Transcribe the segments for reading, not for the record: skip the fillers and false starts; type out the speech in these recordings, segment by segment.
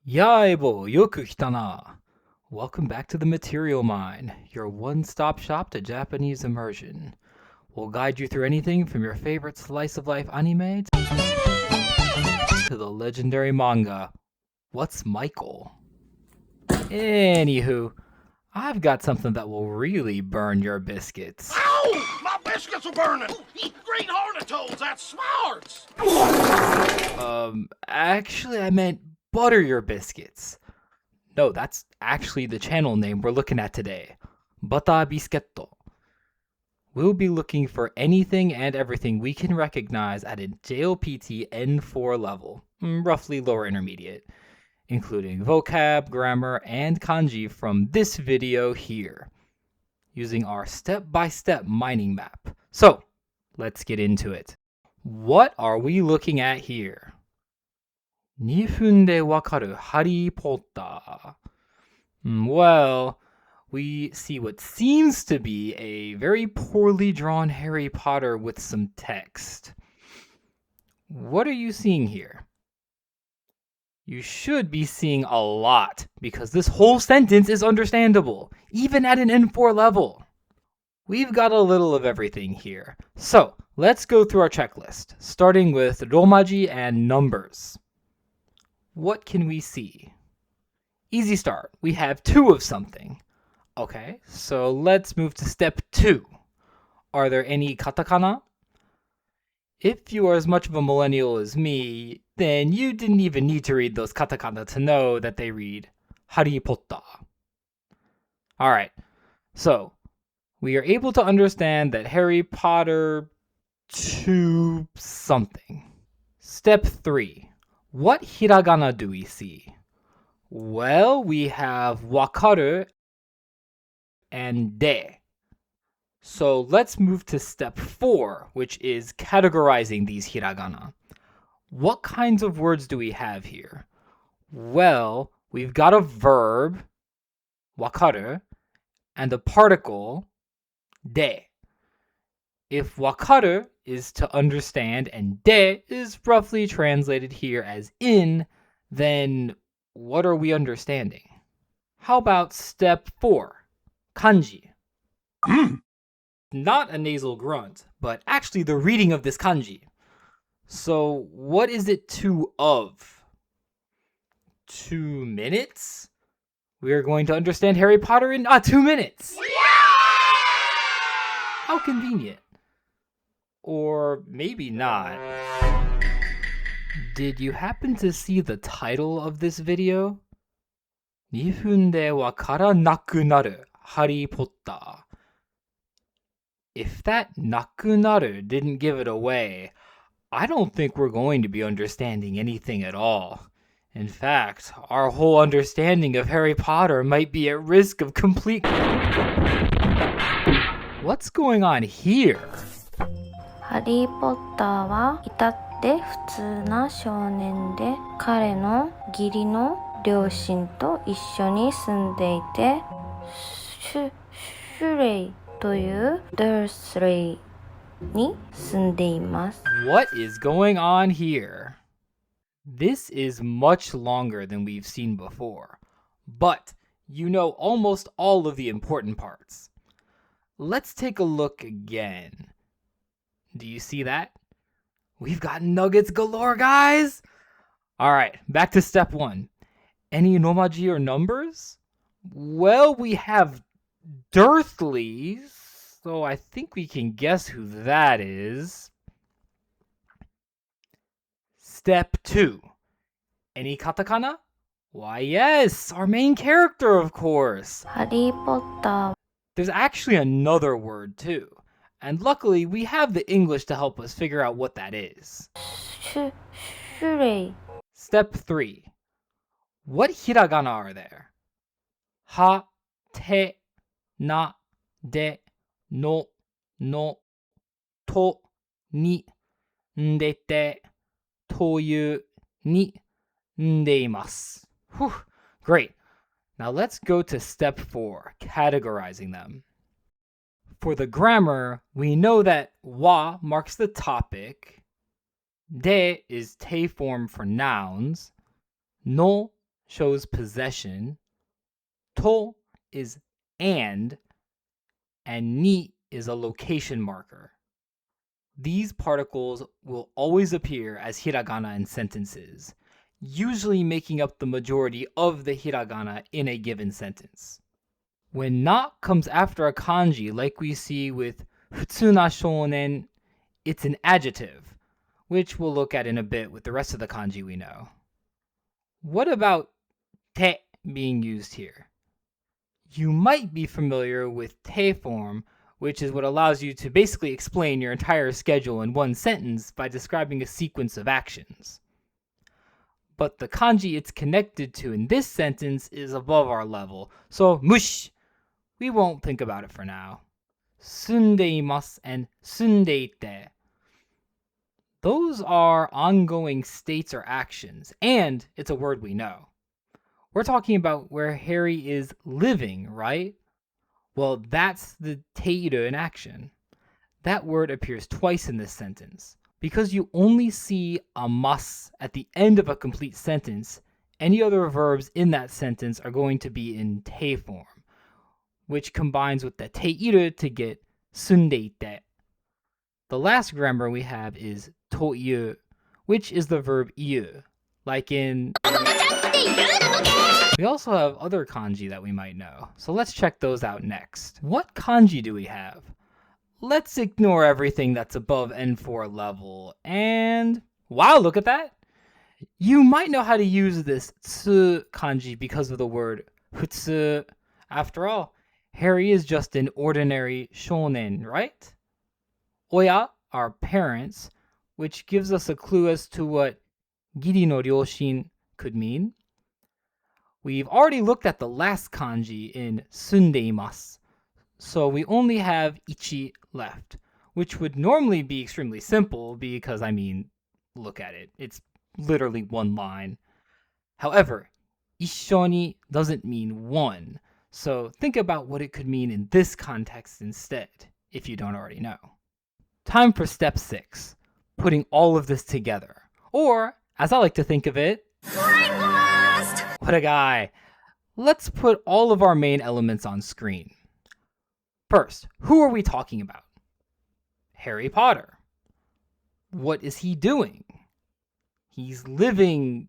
Yaibo, yoku kitana. Welcome back to the Material Mine, your one-stop shop to Japanese immersion. We'll guide you through anything from your favorite slice of life anime to the legendary manga, What's Michael? Anywho, I've got something that will really burn your biscuits. Ow! My biscuits are burning! Green hornet toads, that's smarts! Actually, I meant butter your biscuits. No, that's actually the channel name we're looking at today. Butter Biscuito. We'll be looking for anything and everything we can recognize at a JLPT N4 level, roughly lower intermediate, including vocab, grammar, and kanji from this video here, using our step-by-step mining map. So, let's get into it. What are we looking at here? 2分でわかるハリー・ポッター。Well, we see what seems to be a very poorly drawn Harry Potter with some text. What are you seeing here? You should be seeing a lot, because this whole sentence is understandable, even at an N4 level. We've got a little of everything here. So, let's go through our checklist, starting with romaji and numbers. What can we see? Easy start. We have 2 of something. Okay, so let's move to step 2. Are there any katakana? If you are as much of a millennial as me, then you didn't even need to read those katakana to know that they read Harry Potter. Alright, so we are able to understand that Harry Potter to something. Step 3. What hiragana do we see? Well, we have wakaru and de. So let's move to step 4, which is categorizing these hiragana. What kinds of words do we have here? Well, we've got a verb, wakaru, and a particle, de. If wakaru is to understand and de is roughly translated here as in, then what are we understanding? How about step 4, kanji? Not a nasal grunt, but actually the reading of this kanji. So what is it 2 of? 2 minutes? We are going to understand Harry Potter in 2 minutes. How convenient. Or maybe not. Did you happen to see the title of this video? 2分でわからなくなるハリー・ポッター. If that なくなる didn't give it away, I don't think we're going to be understanding anything at all. In fact, our whole understanding of Harry Potter might be at risk of complete... What's going on here? ハリー・ポッターは至って普通な少年で、彼の義理の両親と一緒に住んでいて、シュレイというダースレイに住んでいます。What is going on here? This is much longer than we've seen before, but you know almost all of the important parts. Let's take a look again. Do you see that? We've got nuggets galore, guys! Alright, back to step 1. Any romaji or numbers? Well, we have Dursley's, so I think we can guess who that is. Step 2. Any katakana? Why yes, our main character, of course. ハリー・ポッター There's actually another word too, and luckily we have the English to help us figure out what that is. シュレイ Step 3. What hiragana are there? Ha, te, na, de, no, to, ni, ndete, toyu, ni, ndeimasu. Whew, great. Now let's go to step 4, categorizing them. For the grammar, we know that wa marks the topic, de is te form for nouns, no shows possession, to is and ni is a location marker. These particles will always appear as hiragana in sentences, usually making up the majority of the hiragana in a given sentence. When na comes after a kanji, like we see with futsu na shonen, it's an adjective, which we'll look at in a bit with the rest of the kanji we know. What about te being used here? You might be familiar with te form, which is what allows you to basically explain your entire schedule in one sentence by describing a sequence of actions. But the kanji it's connected to in this sentence is above our level, so mush, we won't think about it for now. Sundeimasu and sundeite. Those are ongoing states or actions, and it's a word we know. We're talking about where Harry is living, right? Well, that's the teiru in action. That word appears twice in this sentence. Because you only see a mas at the end of a complete sentence, any other verbs in that sentence are going to be in te form, which combines with the teiru to get sundeite. The last grammar we have is toiu, which is the verb iu, like in... We also have other kanji that we might know, so let's check those out next. What kanji do we have? Let's ignore everything that's above N4 level, and wow, look at that! You might know how to use this tsu kanji because of the word futsu. After all, Harry is just an ordinary shonen, right? Oya are parents, which gives us a clue as to what giri no ryoshin could mean. We've already looked at the last kanji in sundeimasu, so we only have ichi left, which would normally be extremely simple because, look at it. It's literally one line. However, ishoni doesn't mean one, so think about what it could mean in this context instead, if you don't already know. Time for step 6, putting all of this together. Or, as I like to think of it, what a guy! Let's put all of our main elements on screen. First, who are we talking about? Harry Potter. What is he doing? He's living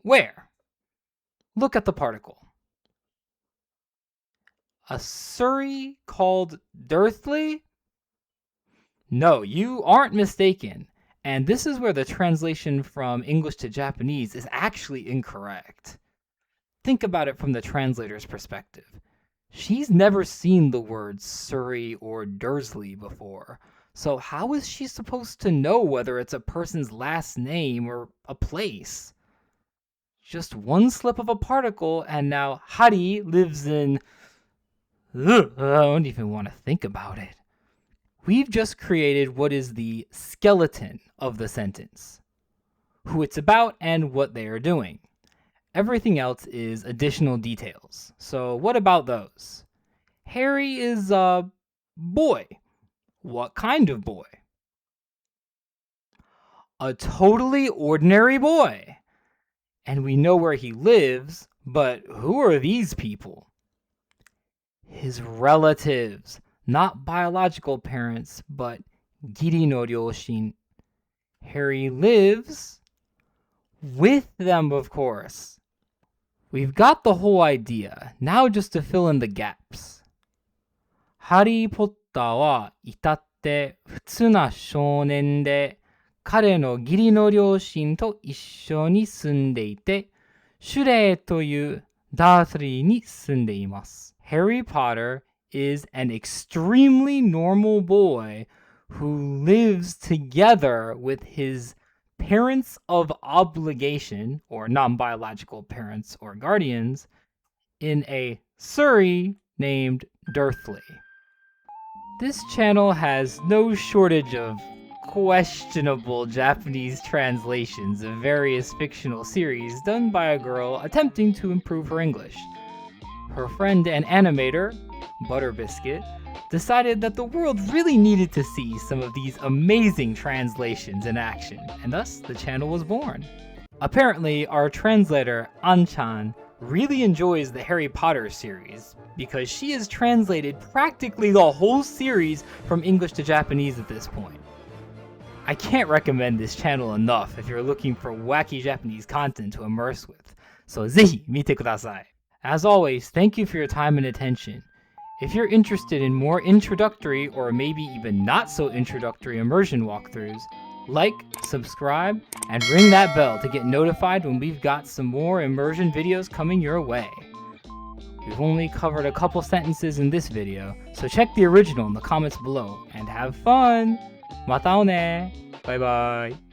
where? Look at the particle. A Surrey called Dursley? No, you aren't mistaken. And this is where the translation from English to Japanese is actually incorrect. Think about it from the translator's perspective. She's never seen the words Surrey or Dursley before, so how is she supposed to know whether it's a person's last name or a place? Just one slip of a particle, and now Hari lives in... I don't even want to think about it. We've just created what is the skeleton of the sentence. Who it's about and what they are doing. Everything else is additional details. So what about those? Harry is a boy. What kind of boy? A totally ordinary boy. And we know where he lives, but who are these people? His relatives, not biological parents, but giri no ryoshin. Harry lives with them, of course. We've got the whole idea. Now just to fill in the gaps. ハリー・ポッターは至って普通な少年で、彼の義理の両親と一緒に住んでいて、シュレーというダースリーに住んでいます。Harry Potter is an extremely normal boy who lives together with his parents of obligation, or non-biological parents or guardians, in a Surrey named Dursley. This channel has no shortage of questionable Japanese translations of various fictional series done by a girl attempting to improve her English. Her friend and animator, Butterbiscuit, decided that the world really needed to see some of these amazing translations in action, and thus the channel was born. Apparently, our translator, An-chan, really enjoys the Harry Potter series because she has translated practically the whole series from English to Japanese at this point. I can't recommend this channel enough if you're looking for wacky Japanese content to immerse with, so ぜひ見てください. As always, thank you for your time and attention. If you're interested in more introductory or maybe even not so introductory immersion walkthroughs, like, subscribe, and ring that bell to get notified when we've got some more immersion videos coming your way. We've only covered a couple sentences in this video, so check the original in the comments below and have fun! またね! Bye bye!